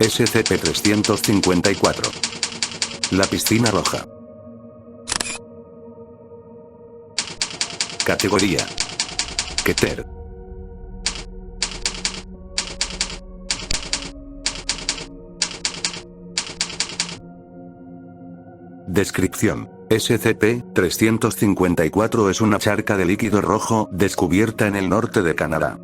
SCP-354. La piscina roja. Categoría: Keter. Descripción: SCP-354 es una charca de líquido rojo descubierta en el norte de Canadá.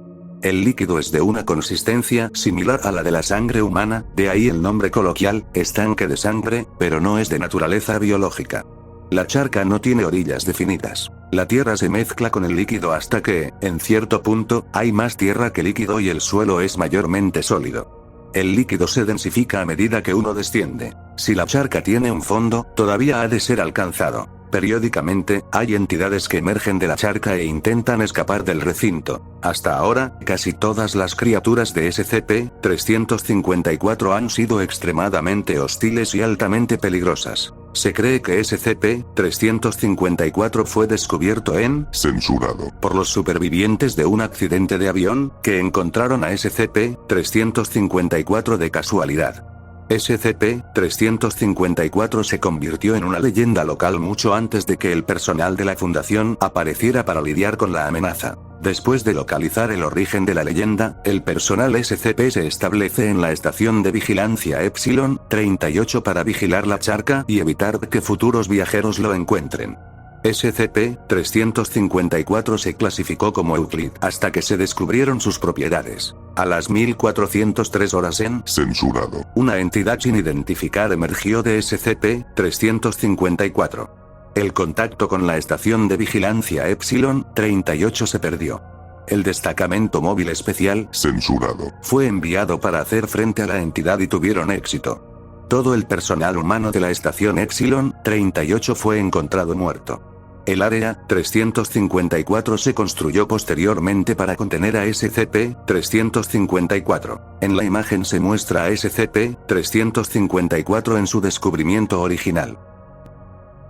El líquido es de una consistencia similar a la de la sangre humana, de ahí el nombre coloquial, estanque de sangre, pero no es de naturaleza biológica. La charca no tiene orillas definidas. La tierra se mezcla con el líquido hasta que, en cierto punto, hay más tierra que líquido y el suelo es mayormente sólido. El líquido se densifica a medida que uno desciende. Si la charca tiene un fondo, todavía ha de ser alcanzado. Periódicamente, hay entidades que emergen de la charca e intentan escapar del recinto. Hasta ahora, casi todas las criaturas de SCP-354 han sido extremadamente hostiles y altamente peligrosas. Se cree que SCP-354 fue descubierto censurado por los supervivientes de un accidente de avión, que encontraron a SCP-354 de casualidad. SCP-354 se convirtió en una leyenda local mucho antes de que el personal de la Fundación apareciera para lidiar con la amenaza. Después de localizar el origen de la leyenda, el personal SCP se establece en la estación de vigilancia Epsilon 38 para vigilar la charca y evitar que futuros viajeros lo encuentren. SCP-354 se clasificó como Euclid hasta que se descubrieron sus propiedades. A las 1403 horas censurado, una entidad sin identificar emergió de SCP-354. El contacto con la estación de vigilancia Epsilon 38 se perdió. El destacamento móvil especial censurado fue enviado para hacer frente a la entidad y tuvieron éxito. Todo el personal humano de la estación Epsilon 38 fue encontrado muerto. El Área 354 se construyó posteriormente para contener a SCP-354. En la imagen se muestra a SCP-354 en su descubrimiento original.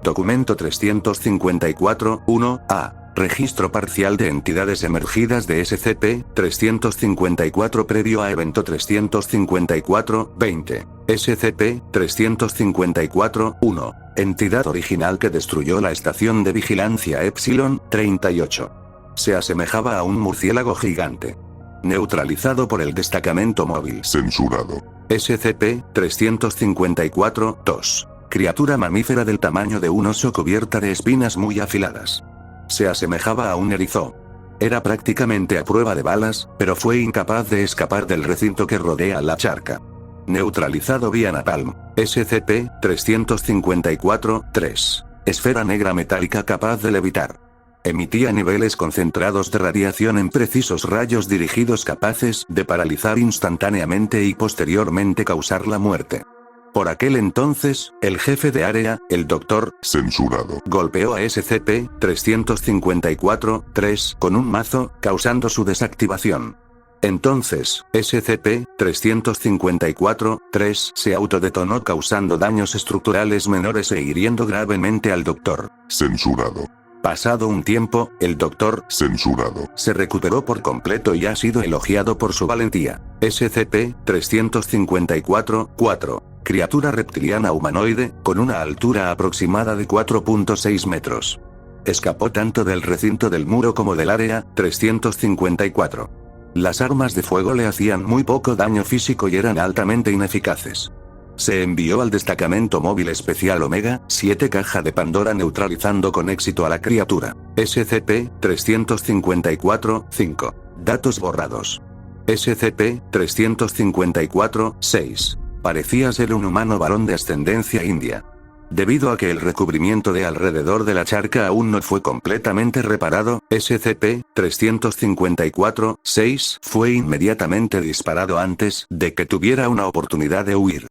Documento 354-1-A. Registro parcial de entidades emergidas de SCP-354 previo a evento 354-20. SCP-354-1. Entidad original que destruyó la estación de vigilancia Epsilon 38. Se asemejaba a un murciélago gigante. Neutralizado por el destacamento móvil. censurado SCP-354-2. Criatura mamífera del tamaño de un oso cubierta de espinas muy afiladas. Se asemejaba a un erizo. Era prácticamente a prueba de balas, pero fue incapaz de escapar del recinto que rodea la charca. Neutralizado vía napalm. SCP-354-3. Esfera negra metálica capaz de levitar. Emitía niveles concentrados de radiación en precisos rayos dirigidos capaces de paralizar instantáneamente y posteriormente causar la muerte. Por aquel entonces, el jefe de área, el Dr. censurado golpeó a SCP-354-3 con un mazo, causando su desactivación. Entonces, SCP-354-3 se autodetonó causando daños estructurales menores e hiriendo gravemente al Dr. censurado Pasado un tiempo, el Dr. censurado se recuperó por completo y ha sido elogiado por su valentía. SCP-354-4. Criatura reptiliana humanoide, con una altura aproximada de 4.6 metros. Escapó tanto del recinto del muro como del área 354. Las armas de fuego le hacían muy poco daño físico y eran altamente ineficaces. Se envió al destacamento móvil especial Omega 7 caja de Pandora neutralizando con éxito a la criatura. SCP-354-5. Datos borrados. SCP-354-6. Parecía ser un humano varón de ascendencia india. Debido a que el recubrimiento de alrededor de la charca aún no fue completamente reparado, SCP-354-6 fue inmediatamente disparado antes de que tuviera una oportunidad de huir.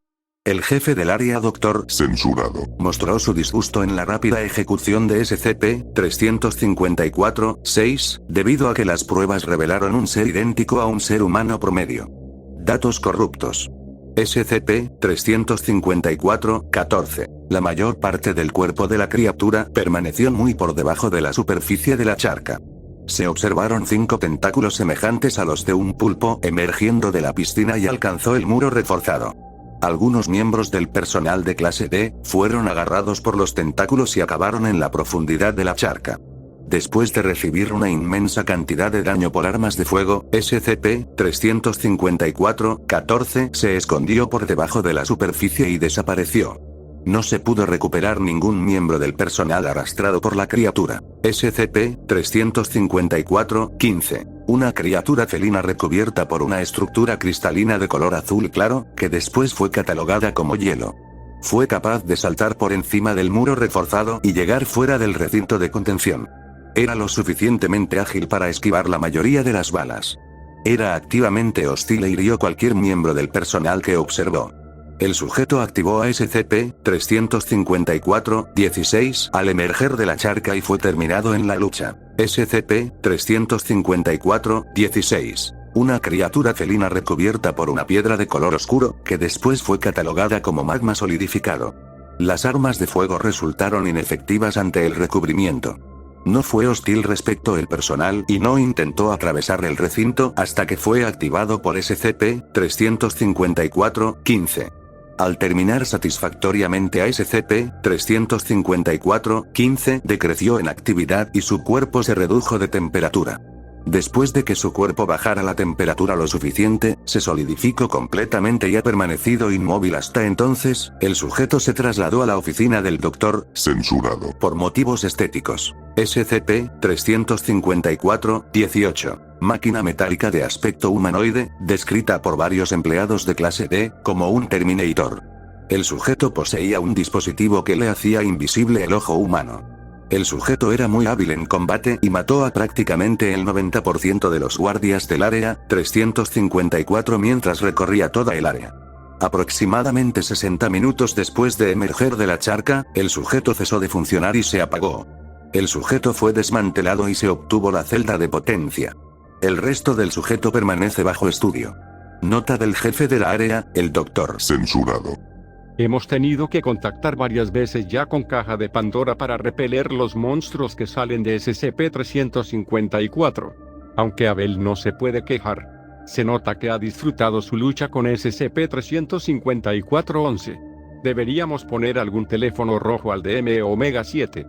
El jefe del área Dr. censurado mostró su disgusto en la rápida ejecución de SCP-354-6, debido a que las pruebas revelaron un ser idéntico a un ser humano promedio. Datos corruptos. SCP-354-14. La mayor parte del cuerpo de la criatura permaneció muy por debajo de la superficie de la charca. Se observaron 5 tentáculos semejantes a los de un pulpo emergiendo de la piscina y alcanzó el muro reforzado. Algunos miembros del personal de clase D fueron agarrados por los tentáculos y acabaron en la profundidad de la charca. Después de recibir una inmensa cantidad de daño por armas de fuego, SCP-354-14 se escondió por debajo de la superficie y desapareció. No se pudo recuperar ningún miembro del personal arrastrado por la criatura. SCP-354-15. Una criatura felina recubierta por una estructura cristalina de color azul claro, que después fue catalogada como hielo. Fue capaz de saltar por encima del muro reforzado y llegar fuera del recinto de contención. Era lo suficientemente ágil para esquivar la mayoría de las balas. Era activamente hostil e hirió cualquier miembro del personal que observó. El sujeto activó a SCP-354-16 al emerger de la charca y fue terminado en la lucha. SCP-354-16. Una criatura felina recubierta por una piedra de color oscuro, que después fue catalogada como magma solidificado. Las armas de fuego resultaron inefectivas ante el recubrimiento. No fue hostil respecto al personal y no intentó atravesar el recinto hasta que fue activado por SCP-354-15. Al terminar satisfactoriamente a SCP-354-15 decreció en actividad y su cuerpo se redujo de temperatura. Después de que su cuerpo bajara la temperatura lo suficiente, se solidificó completamente y ha permanecido inmóvil hasta entonces. El sujeto se trasladó a la oficina del Dr. Censurado. Por motivos estéticos. SCP-354-18. Máquina metálica de aspecto humanoide, descrita por varios empleados de clase D, como un Terminator. El sujeto poseía un dispositivo que le hacía invisible el ojo humano. El sujeto era muy hábil en combate y mató a prácticamente el 90% de los guardias del área 354 mientras recorría toda el área. Aproximadamente 60 minutos después de emerger de la charca, el sujeto cesó de funcionar y se apagó. El sujeto fue desmantelado y se obtuvo la celda de potencia. El resto del sujeto permanece bajo estudio. Nota del jefe de la área, el Dr. Censurado. Hemos tenido que contactar varias veces ya con Caja de Pandora para repeler los monstruos que salen de SCP-354. Aunque Abel no se puede quejar. Se nota que ha disfrutado su lucha con SCP-354-11. Deberíamos poner algún teléfono rojo al DM Omega 7.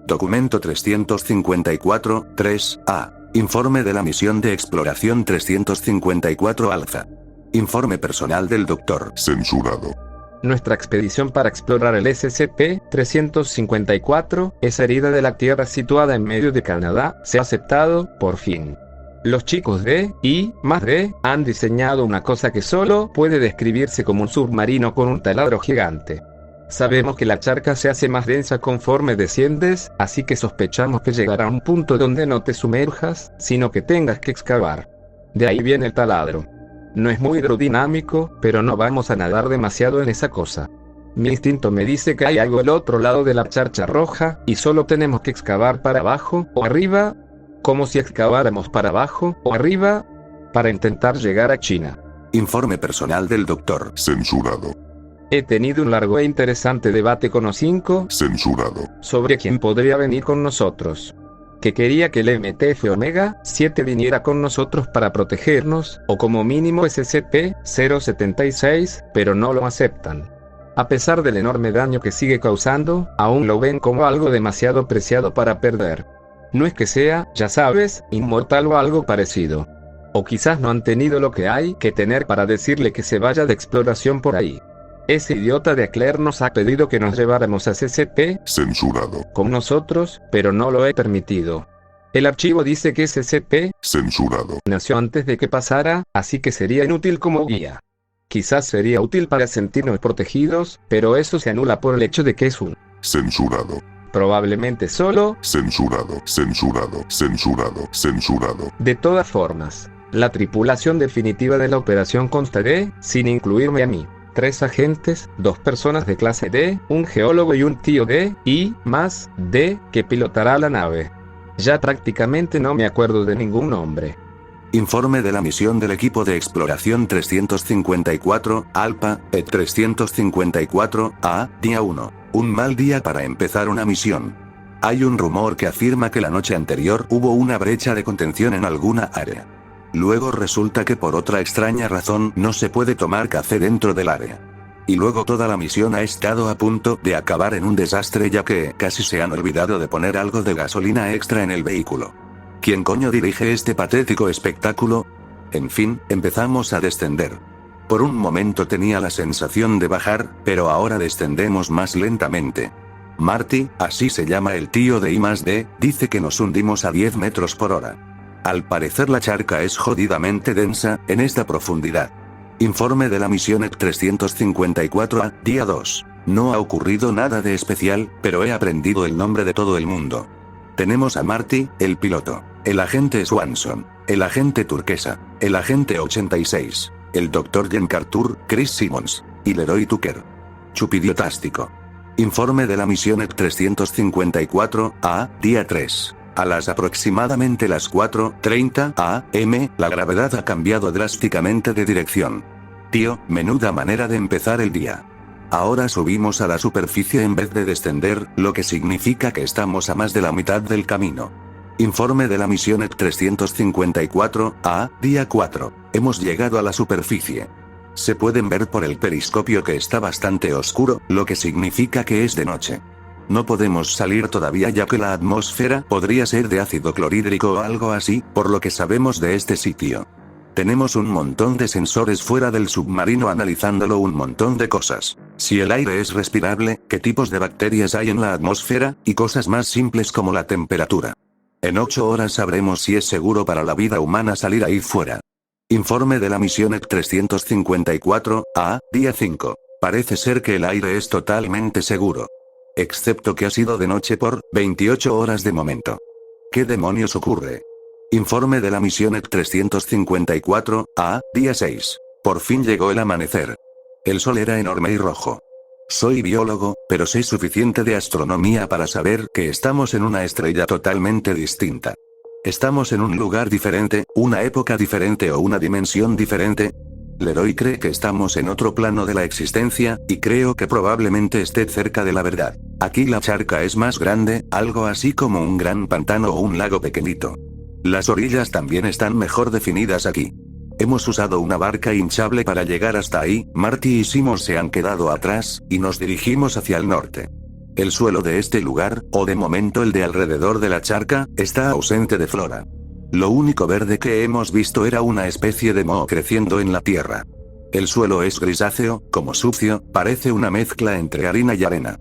Documento 354-3A. Informe de la misión de exploración 354 Alpha. Informe personal del Dr. Censurado. Nuestra expedición para explorar el SCP-354, esa herida de la Tierra situada en medio de Canadá, se ha aceptado, por fin. Los chicos de I+D han diseñado una cosa que solo puede describirse como un submarino con un taladro gigante. Sabemos que la charca se hace más densa conforme desciendes, así que sospechamos que llegará a un punto donde no te sumerjas, sino que tengas que excavar. De ahí viene el taladro. No es muy hidrodinámico, pero no vamos a nadar demasiado en esa cosa. Mi instinto me dice que hay algo al otro lado de la charcha roja, y solo tenemos que excavar para abajo o arriba, como si excaváramos para abajo o arriba, para intentar llegar a China. Informe personal del Dr. Censurado. He tenido un largo e interesante debate con O5 Censurado. sobre quién podría venir con nosotros. Que quería que el MTF Omega 7 viniera con nosotros para protegernos, o como mínimo SCP-076, pero no lo aceptan. A pesar del enorme daño que sigue causando, aún lo ven como algo demasiado preciado para perder. No es que sea, ya sabes, inmortal o algo parecido. O quizás no han tenido lo que hay que tener para decirle que se vaya de exploración por ahí. Ese idiota de Claire nos ha pedido que nos lleváramos a SCP Censurado. con nosotros, pero no lo he permitido. El archivo dice que SCP Censurado. nació antes de que pasara, así que sería inútil como guía. Quizás sería útil para sentirnos protegidos, pero eso se anula por el hecho de que es un Censurado. probablemente solo. Censurado. Censurado. Censurado. Censurado. De todas formas, la tripulación definitiva de la operación consta de, sin incluirme a mí, 3 agentes, 2 personas de clase D, un geólogo y un tío de I+D que pilotará la nave. Ya prácticamente no me acuerdo de ningún nombre. Informe de la misión del equipo de exploración 354, Alpha, E354-A, día 1. Un mal día para empezar una misión. Hay un rumor que afirma que la noche anterior hubo una brecha de contención en alguna área. Luego resulta que por otra extraña razón no se puede tomar café dentro del área. Y luego toda la misión ha estado a punto de acabar en un desastre ya que casi se han olvidado de poner algo de gasolina extra en el vehículo. ¿Quién coño dirige este patético espectáculo? En fin, empezamos a descender. Por un momento tenía la sensación de bajar, pero ahora descendemos más lentamente. Marty, así se llama el tío de I+D, dice que nos hundimos a 10 metros por hora. Al parecer la charca es jodidamente densa, en esta profundidad. Informe de la misión EC 354A, día 2. No ha ocurrido nada de especial, pero he aprendido el nombre de todo el mundo. Tenemos a Marty, el piloto, el agente Swanson, el agente Turquesa, el agente 86, el Dr. Jen Cartur, Chris Simmons, y Leroy Tucker. Chupidiotástico. Informe de la misión EC 354A, día 3. A las aproximadamente las 4:30 am, la gravedad ha cambiado drásticamente de dirección. Tío, menuda manera de empezar el día. Ahora subimos a la superficie en vez de descender, lo que significa que estamos a más de la mitad del camino. Informe de la misión EC 354A, día 4. Hemos llegado a la superficie. Se pueden ver por el periscopio que está bastante oscuro, lo que significa que es de noche. No podemos salir todavía ya que la atmósfera podría ser de ácido clorhídrico o algo así, por lo que sabemos de este sitio. Tenemos un montón de sensores fuera del submarino analizándolo un montón de cosas. Si el aire es respirable, qué tipos de bacterias hay en la atmósfera, y cosas más simples como la temperatura. En 8 horas sabremos si es seguro para la vida humana salir ahí fuera. Informe de la misión EC 354A, día 5. Parece ser que el aire es totalmente seguro. Excepto que ha sido de noche por 28 horas de momento. ¿Qué demonios ocurre? Informe de la misión EC 354A, día 6. Por fin llegó el amanecer. El sol era enorme y rojo. Soy biólogo, pero sé suficiente de astronomía para saber que estamos en una estrella totalmente distinta. Estamos en un lugar diferente, una época diferente o una dimensión diferente. Leroy cree que estamos en otro plano de la existencia, y creo que probablemente esté cerca de la verdad. Aquí la charca es más grande, algo así como un gran pantano o un lago pequeñito. Las orillas también están mejor definidas aquí. Hemos usado una barca hinchable para llegar hasta ahí, Marty y Simmons se han quedado atrás, y nos dirigimos hacia el norte. El suelo de este lugar, o de momento el de alrededor de la charca, está ausente de flora. Lo único verde que hemos visto era una especie de moho creciendo en la tierra. El suelo es grisáceo, como sucio, parece una mezcla entre harina y arena.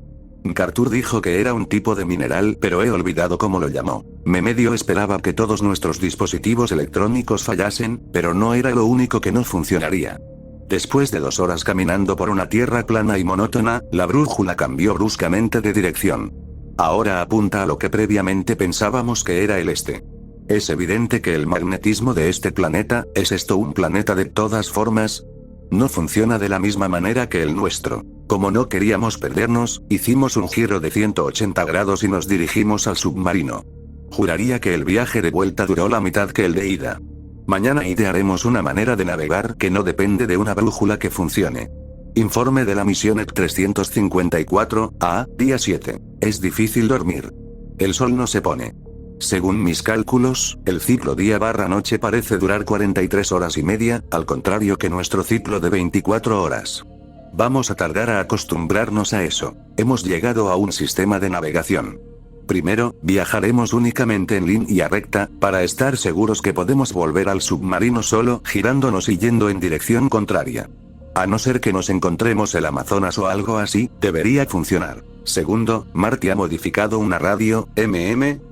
Cartur dijo que era un tipo de mineral, pero he olvidado cómo lo llamó. Me medio esperaba que todos nuestros dispositivos electrónicos fallasen, pero no era lo único que no funcionaría. Después de 2 horas caminando por una tierra plana y monótona, la brújula cambió bruscamente de dirección. Ahora apunta a lo que previamente pensábamos que era el este. Es evidente que el magnetismo de este planeta, ¿es esto un planeta de todas formas? No funciona de la misma manera que el nuestro. Como no queríamos perdernos, hicimos un giro de 180 grados y nos dirigimos al submarino. Juraría que el viaje de vuelta duró la mitad que el de ida. Mañana idearemos una manera de navegar que no depende de una brújula que funcione. Informe de la misión EC 354A, día 7. Es difícil dormir. El sol no se pone. Según mis cálculos, el ciclo día/noche parece durar 43 horas y media, al contrario que nuestro ciclo de 24 horas. Vamos a tardar a acostumbrarnos a eso. Hemos llegado a un sistema de navegación. Primero, viajaremos únicamente en línea recta, para estar seguros que podemos volver al submarino solo girándonos y yendo en dirección contraria. A no ser que nos encontremos el Amazonas o algo así, debería funcionar. Segundo, Marty ha modificado una radio,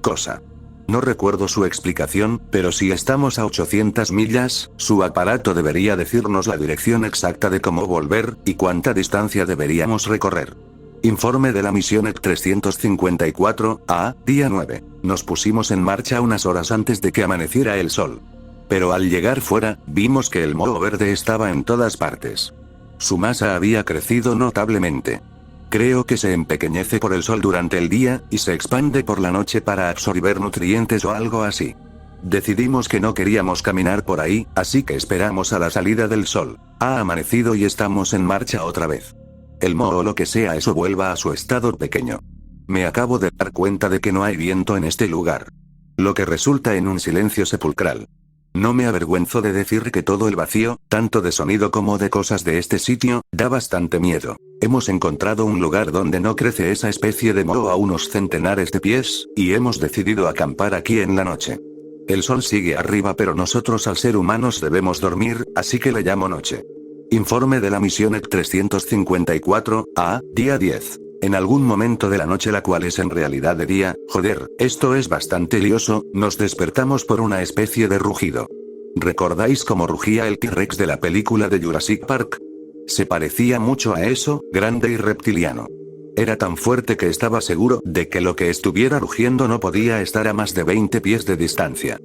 cosa. No recuerdo su explicación, pero si estamos a 800 millas, su aparato debería decirnos la dirección exacta de cómo volver, y cuánta distancia deberíamos recorrer. Informe de la misión EC 354A, día 9. Nos pusimos en marcha unas horas antes de que amaneciera el sol. Pero al llegar fuera, vimos que el moho verde estaba en todas partes. Su masa había crecido notablemente. Creo que se empequeñece por el sol durante el día, y se expande por la noche para absorber nutrientes o algo así. Decidimos que no queríamos caminar por ahí, así que esperamos a la salida del sol. Ha amanecido y estamos en marcha otra vez. El moho o lo que sea eso vuelva a su estado pequeño. Me acabo de dar cuenta de que no hay viento en este lugar. Lo que resulta en un silencio sepulcral. No me avergüenzo de decir que todo el vacío, tanto de sonido como de cosas de este sitio, da bastante miedo. Hemos encontrado un lugar donde no crece esa especie de moho a unos centenares de pies, y hemos decidido acampar aquí en la noche. El sol sigue arriba, pero nosotros al ser humanos debemos dormir, así que le llamo noche. Informe de la misión EC-354, A, día 10. En algún momento de la noche, la cual es en realidad de día, joder, esto es bastante lioso, nos despertamos por una especie de rugido. ¿Recordáis cómo rugía el T-Rex de la película de Jurassic Park? Se parecía mucho a eso, grande y reptiliano. Era tan fuerte que estaba seguro de que lo que estuviera rugiendo no podía estar a más de 20 pies de distancia.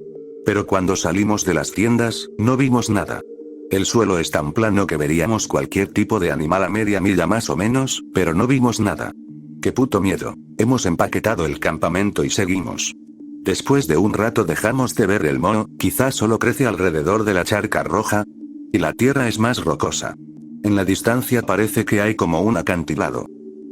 Pero cuando salimos de las tiendas, no vimos nada. El suelo es tan plano que veríamos cualquier tipo de animal a media milla más o menos, pero no vimos nada. ¡Qué puto miedo! Hemos empaquetado el campamento y seguimos. Después de un rato dejamos de ver el moho, quizás solo crece alrededor de la charca roja. Y la tierra es más rocosa. En la distancia parece que hay como un acantilado.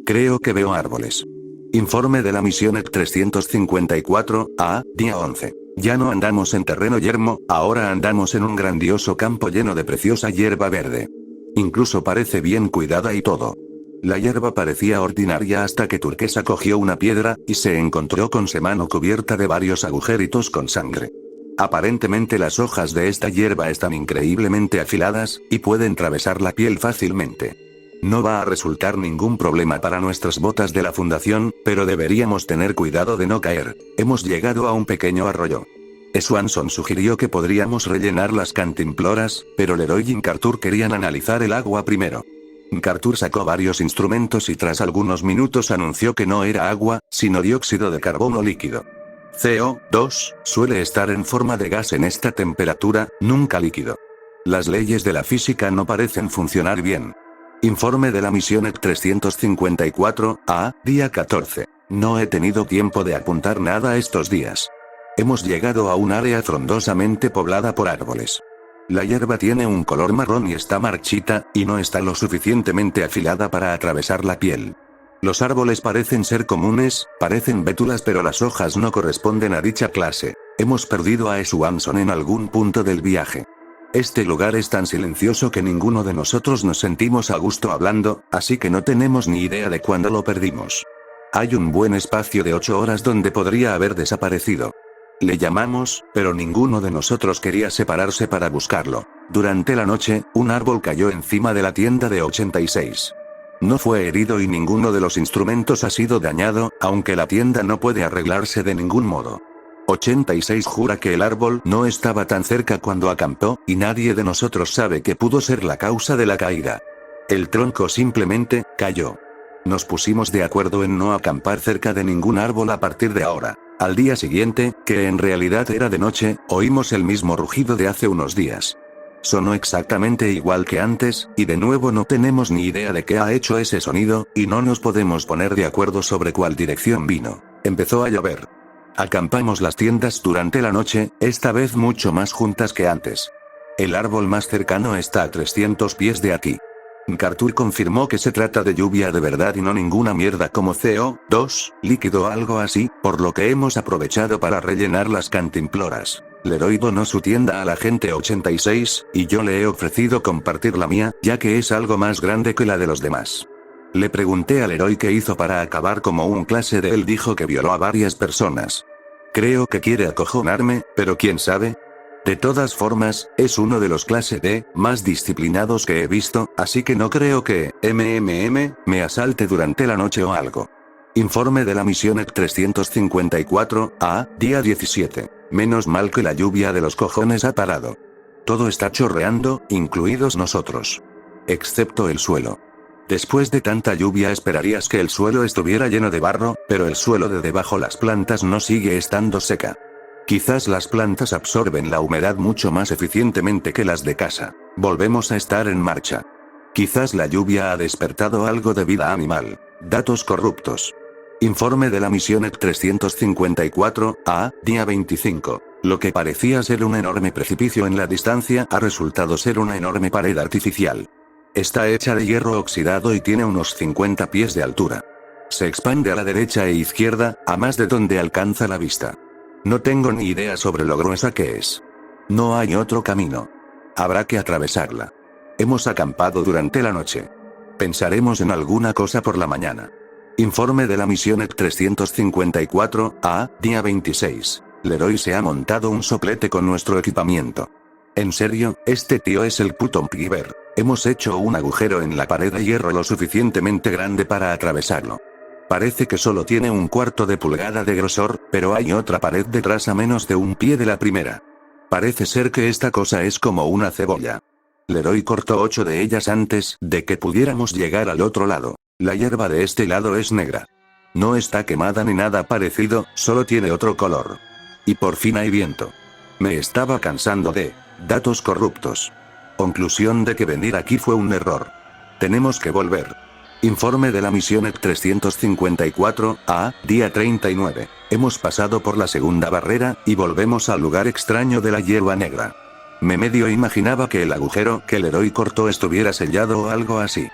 Creo que veo árboles. Informe de la misión EC-354, A, día 11. Ya no andamos en terreno yermo, ahora andamos en un grandioso campo lleno de preciosa hierba verde. Incluso parece bien cuidada y todo. La hierba parecía ordinaria hasta que Turquesa cogió una piedra, y se encontró con su mano cubierta de varios agujeritos con sangre. Aparentemente las hojas de esta hierba están increíblemente afiladas, y pueden atravesar la piel fácilmente. No va a resultar ningún problema para nuestras botas de la fundación, pero deberíamos tener cuidado de no caer. Hemos llegado a un pequeño arroyo. Swanson sugirió que podríamos rellenar las cantimploras, pero Leroy y Cartur querían analizar el agua primero. Cartur sacó varios instrumentos y tras algunos minutos anunció que no era agua, sino dióxido de carbono líquido. CO2 suele estar en forma de gas en esta temperatura, nunca líquido. Las leyes de la física no parecen funcionar bien. Informe de la misión EC-354, A, día 14. No he tenido tiempo de apuntar nada estos días. Hemos llegado a un área frondosamente poblada por árboles. La hierba tiene un color marrón y está marchita, y no está lo suficientemente afilada para atravesar la piel. Los árboles parecen ser comunes, parecen bétulas, pero las hojas no corresponden a dicha clase. Hemos perdido a Swanson en algún punto del viaje. Este lugar es tan silencioso que ninguno de nosotros nos sentimos a gusto hablando, así que no tenemos ni idea de cuándo lo perdimos. Hay un buen espacio de 8 horas donde podría haber desaparecido. Le llamamos, pero ninguno de nosotros quería separarse para buscarlo. Durante la noche, un árbol cayó encima de la tienda de 86. No fue herido y ninguno de los instrumentos ha sido dañado, aunque la tienda no puede arreglarse de ningún modo. 86 jura que el árbol no estaba tan cerca cuando acampó, y nadie de nosotros sabe qué pudo ser la causa de la caída. El tronco simplemente cayó. Nos pusimos de acuerdo en no acampar cerca de ningún árbol a partir de ahora. Al día siguiente, que en realidad era de noche, oímos el mismo rugido de hace unos días. Sonó exactamente igual que antes, y de nuevo no tenemos ni idea de qué ha hecho ese sonido, y no nos podemos poner de acuerdo sobre cuál dirección vino. Empezó a llover. Acampamos las tiendas durante la noche, esta vez mucho más juntas que antes. El árbol más cercano está a 300 pies de aquí. Cartur confirmó que se trata de lluvia de verdad y no ninguna mierda como CO2, líquido o algo así, por lo que hemos aprovechado para rellenar las cantimploras. Leroy donó su tienda a la gente 86, y yo le he ofrecido compartir la mía, ya que es algo más grande que la de los demás. Le pregunté a Leroy qué hizo para acabar como un clase de él, dijo que violó a varias personas. Creo que quiere acojonarme, pero quién sabe. De todas formas, es uno de los clase D más disciplinados que he visto, así que no creo que me asalte durante la noche o algo. Informe de la misión EC-354, A, día 17. Menos mal que la lluvia de los cojones ha parado. Todo está chorreando, incluidos nosotros. Excepto el suelo. Después de tanta lluvia esperarías que el suelo estuviera lleno de barro, pero el suelo de debajo las plantas no sigue estando seca. Quizás las plantas absorben la humedad mucho más eficientemente que las de casa. Volvemos a estar en marcha. Quizás la lluvia ha despertado algo de vida animal. Datos corruptos. Informe de la misión EC-354, A, día 25. Lo que parecía ser un enorme precipicio en la distancia ha resultado ser una enorme pared artificial. Está hecha de hierro oxidado y tiene unos 50 pies de altura. Se expande a la derecha e izquierda, a más de donde alcanza la vista. No tengo ni idea sobre lo gruesa que es. No hay otro camino. Habrá que atravesarla. Hemos acampado durante la noche. Pensaremos en alguna cosa por la mañana. Informe de la misión EC-354-A, día 26. Leroy se ha montado un soplete con nuestro equipamiento. En serio, este tío es el puto MacGyver. Hemos hecho un agujero en la pared de hierro lo suficientemente grande para atravesarlo. Parece que solo tiene 1/4 de pulgada de grosor, pero hay otra pared detrás a menos de 1 pie de la primera. Parece ser que esta cosa es como una cebolla. Leroy cortó 8 de ellas antes de que pudiéramos llegar al otro lado. La hierba de este lado es negra. No está quemada ni nada parecido, solo tiene otro color. Y por fin hay viento. Me estaba cansando de datos corruptos. Conclusión de que venir aquí fue un error. Tenemos que volver. Informe de la misión EC-354-A, día 39. Hemos pasado por la segunda barrera, y volvemos al lugar extraño de la hierba negra. Me medio imaginaba que el agujero que Leroy cortó estuviera sellado o algo así.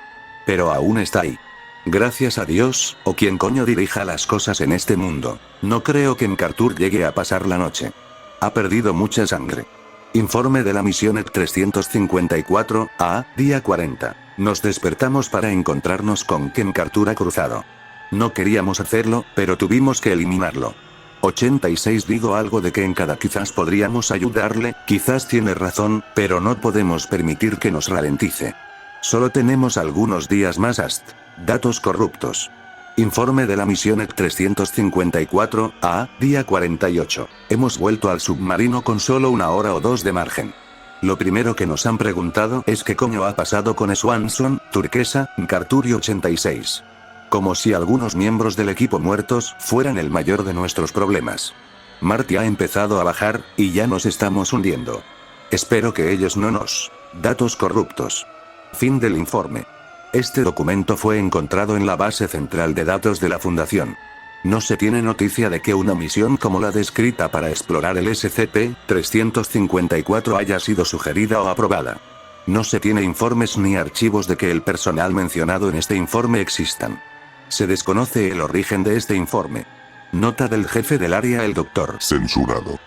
Pero aún está ahí. Gracias a Dios, o quien coño dirija las cosas en este mundo. No creo que MacArthur llegue a pasar la noche. Ha perdido mucha sangre. Informe de la misión EC-354-A, día 40. Nos despertamos para encontrarnos con que MacArthur ha cruzado. No queríamos hacerlo, pero tuvimos que eliminarlo. 86 digo algo de que en cada quizás podríamos ayudarle, quizás tiene razón, pero no podemos permitir que nos ralentice. Solo tenemos algunos días más hasta datos corruptos. Informe de la misión EC-354-A, día 48. Hemos vuelto al submarino con solo 1 hora o 2 de margen. Lo primero que nos han preguntado es qué coño ha pasado con Swanson, Turquesa, MacArthur y 86. Como si algunos miembros del equipo muertos fueran el mayor de nuestros problemas. Marty ha empezado a bajar, y ya nos estamos hundiendo. Espero que ellos no nos datos corruptos. Fin del informe. Este documento fue encontrado en la base central de datos de la Fundación. No se tiene noticia de que una misión como la descrita para explorar el SCP-354 haya sido sugerida o aprobada. No se tiene informes ni archivos de que el personal mencionado en este informe existan. Se desconoce el origen de este informe. Nota del jefe del área, el Dr. Censurado.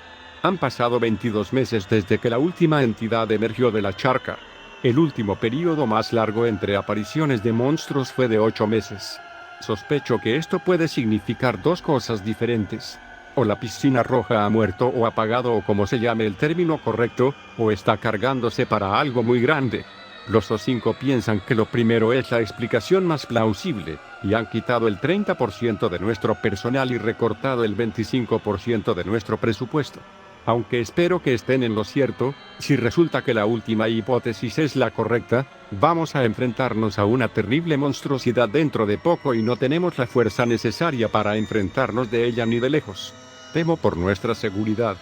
Han pasado 22 meses desde que la última entidad emergió de la charca. El último periodo más largo entre apariciones de monstruos fue de 8 meses. Sospecho que esto puede significar dos cosas diferentes. O la piscina roja ha muerto o apagado, o como se llame el término correcto, o está cargándose para algo muy grande. Los O5 piensan que lo primero es la explicación más plausible, y han quitado el 30% de nuestro personal y recortado el 25% de nuestro presupuesto. Aunque espero que estén en lo cierto, si resulta que la última hipótesis es la correcta, vamos a enfrentarnos a una terrible monstruosidad dentro de poco y no tenemos la fuerza necesaria para enfrentarnos de ella ni de lejos. Temo por nuestra seguridad.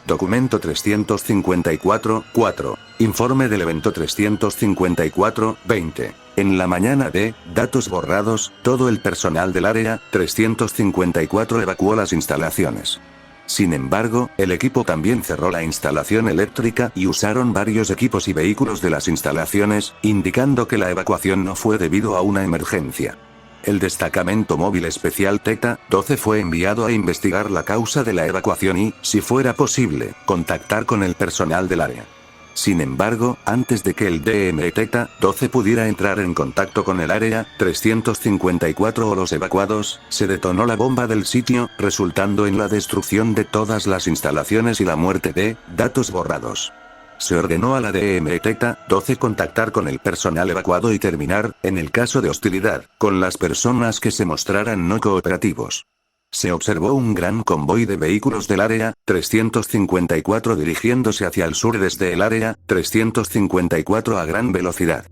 Documento 354-4. Informe del evento 354-20. En la mañana de datos borrados, todo el personal del área 354 evacuó las instalaciones. Sin embargo, el equipo también cerró la instalación eléctrica y usaron varios equipos y vehículos de las instalaciones, indicando que la evacuación no fue debido a una emergencia. El destacamento móvil especial Theta-12 fue enviado a investigar la causa de la evacuación y, si fuera posible, contactar con el personal del área. Sin embargo, antes de que el DM Theta-12 pudiera entrar en contacto con el área 354 o los evacuados, se detonó la bomba del sitio, resultando en la destrucción de todas las instalaciones y la muerte de datos borrados. Se ordenó a la DM Theta-12 contactar con el personal evacuado y terminar, en el caso de hostilidad, con las personas que se mostraran no cooperativos. Se observó un gran convoy de vehículos del área 354 dirigiéndose hacia el sur desde el área 354 a gran velocidad.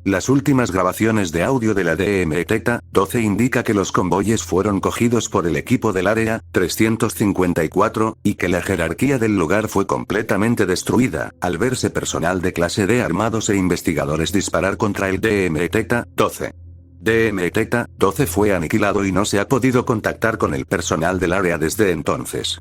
Las últimas grabaciones de audio de la DM Theta-12 indica que los convoyes fueron cogidos por el equipo del área 354, y que la jerarquía del lugar fue completamente destruida, al verse personal de clase D armados e investigadores disparar contra el DM Theta-12. DM Theta-12 fue aniquilado y no se ha podido contactar con el personal del área desde entonces.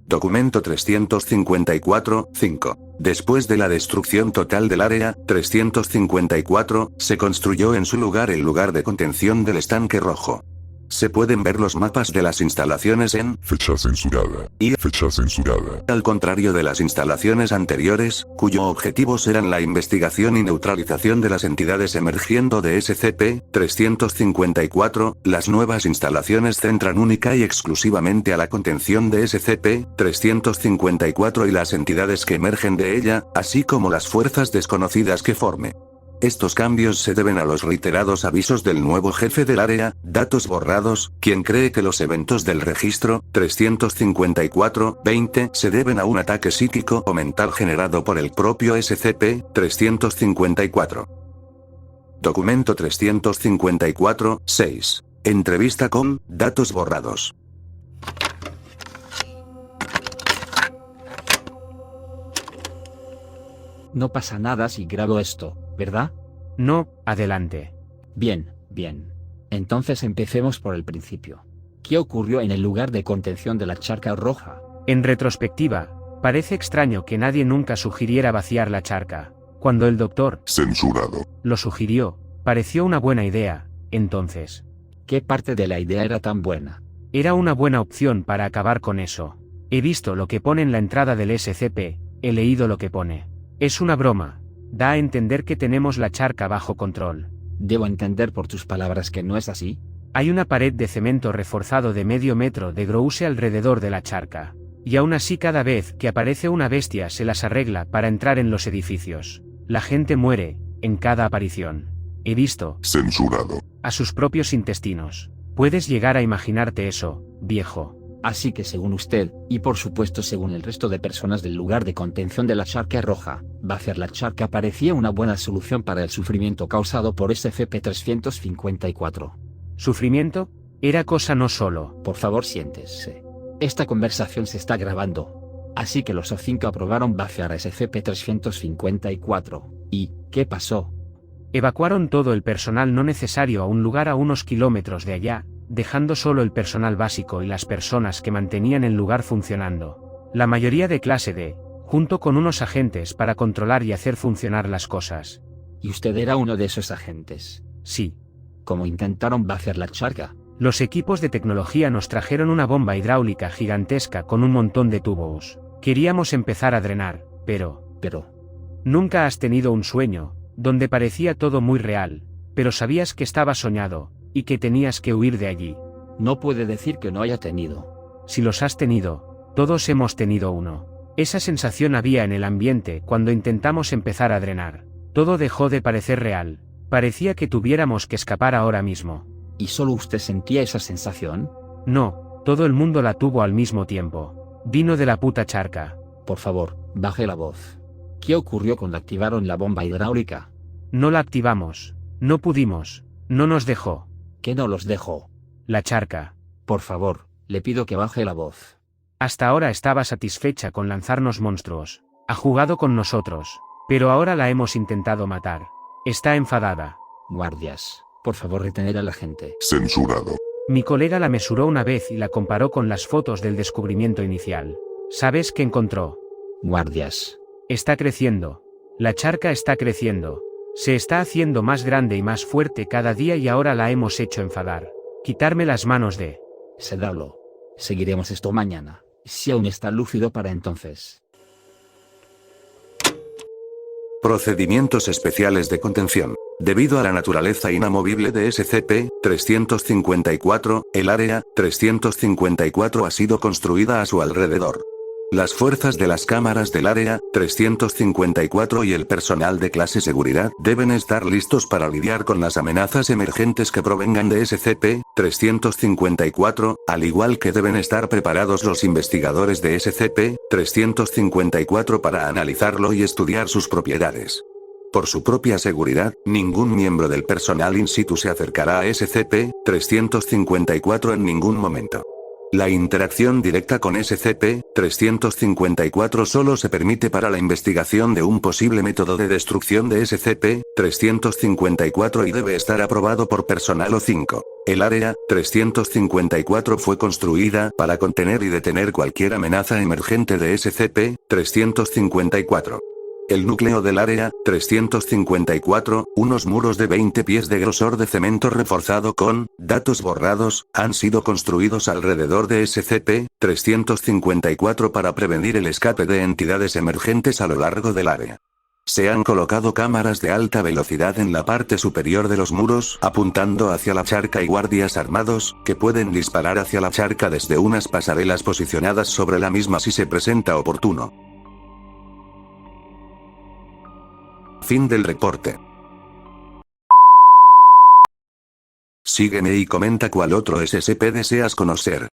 Documento 354-5. Después de la destrucción total del área 354, se construyó en su lugar el lugar de contención del estanque rojo. Se pueden ver los mapas de las instalaciones en Fecha censurada. Y Fecha censurada. al contrario de las instalaciones anteriores, cuyo objetivos eran la investigación y neutralización de las entidades emergiendo de SCP-354, las nuevas instalaciones centran única y exclusivamente a la contención de SCP-354 y las entidades que emergen de ella, así como las fuerzas desconocidas que forme. Estos cambios se deben a los reiterados avisos del nuevo jefe del área, Datos Borrados, quien cree que los eventos del registro 354-20 se deben a un ataque psíquico o mental generado por el propio SCP-354. Documento 354-6. Entrevista con Datos Borrados. No pasa nada si grabo esto, ¿verdad? No, adelante. Bien, bien. Entonces empecemos por el principio. ¿Qué ocurrió en el lugar de contención de la charca roja? En retrospectiva, parece extraño que nadie nunca sugiriera vaciar la charca. Cuando el doctor Censurado. lo sugirió, pareció una buena idea, entonces. ¿Qué parte de la idea era tan buena? Era una buena opción para acabar con eso. He visto lo que pone en la entrada del SCP, he leído lo que pone. Es una broma. Da a entender que tenemos la charca bajo control. ¿Debo entender por tus palabras que no es así? Hay una pared de cemento reforzado de medio metro de grouse alrededor de la charca. Y aún así cada vez que aparece una bestia se las arregla para entrar en los edificios. La gente muere, en cada aparición. He visto Censurado. a sus propios intestinos. ¿Puedes llegar a imaginarte eso, viejo? Así que según usted, y por supuesto según el resto de personas del lugar de contención de la charca roja, vaciar la charca parecía una buena solución para el sufrimiento causado por SCP-354. ¿Sufrimiento? Era cosa no solo. Por favor siéntese. Esta conversación se está grabando. Así que los O5 aprobaron vaciar a SCP-354. ¿Y qué pasó? Evacuaron todo el personal no necesario a un lugar a unos kilómetros de allá, dejando solo el personal básico y las personas que mantenían el lugar funcionando. La mayoría de clase D, junto con unos agentes para controlar y hacer funcionar las cosas. ¿Y usted era uno de esos agentes? Sí. ¿Cómo intentaron vaciar la charca? Los equipos de tecnología nos trajeron una bomba hidráulica gigantesca con un montón de tubos. Queríamos empezar a drenar, pero... Nunca has tenido un sueño, donde parecía todo muy real, pero sabías que estaba soñado, y que tenías que huir de allí. No puede decir que no haya tenido. Si los has tenido, todos hemos tenido uno. Esa sensación había en el ambiente cuando intentamos empezar a drenar. Todo dejó de parecer real. Parecía que tuviéramos que escapar ahora mismo. ¿Y solo usted sentía esa sensación? No, todo el mundo la tuvo al mismo tiempo. Vino de la puta charca. Por favor, baje la voz. ¿Qué ocurrió cuando activaron la bomba hidráulica? No la activamos. No pudimos. No nos dejó. ¿Qué no los dejó? La charca. Por favor, le pido que baje la voz. Hasta ahora estaba satisfecha con lanzarnos monstruos. Ha jugado con nosotros. Pero ahora la hemos intentado matar. Está enfadada. Guardias, por favor retener a la gente. Censurado. Mi colega la mesuró una vez y la comparó con las fotos del descubrimiento inicial. ¿Sabes qué encontró? Guardias. Está creciendo. La charca está creciendo. Se está haciendo más grande y más fuerte cada día y ahora la hemos hecho enfadar. Quitarme las manos de... Sedalo. Seguiremos esto mañana, si aún está lúcido para entonces. Procedimientos especiales de contención. Debido a la naturaleza inamovible de SCP-354, el Área 354 ha sido construida a su alrededor. Las fuerzas de las cámaras del Área 354 y el personal de clase seguridad deben estar listos para lidiar con las amenazas emergentes que provengan de SCP-354, al igual que deben estar preparados los investigadores de SCP-354 para analizarlo y estudiar sus propiedades. Por su propia seguridad, ningún miembro del personal in situ se acercará a SCP-354 en ningún momento. La interacción directa con SCP-354 solo se permite para la investigación de un posible método de destrucción de SCP-354 y debe estar aprobado por personal O5. El Área 354 fue construida para contener y detener cualquier amenaza emergente de SCP-354. El núcleo del área, 354, unos muros de 20 pies de grosor de cemento reforzado con datos borrados, han sido construidos alrededor de SCP-354 para prevenir el escape de entidades emergentes a lo largo del área. Se han colocado cámaras de alta velocidad en la parte superior de los muros, apuntando hacia la charca y guardias armados, que pueden disparar hacia la charca desde unas pasarelas posicionadas sobre la misma si se presenta oportuno. Fin del reporte. Sígueme y comenta cuál otro SCP deseas conocer.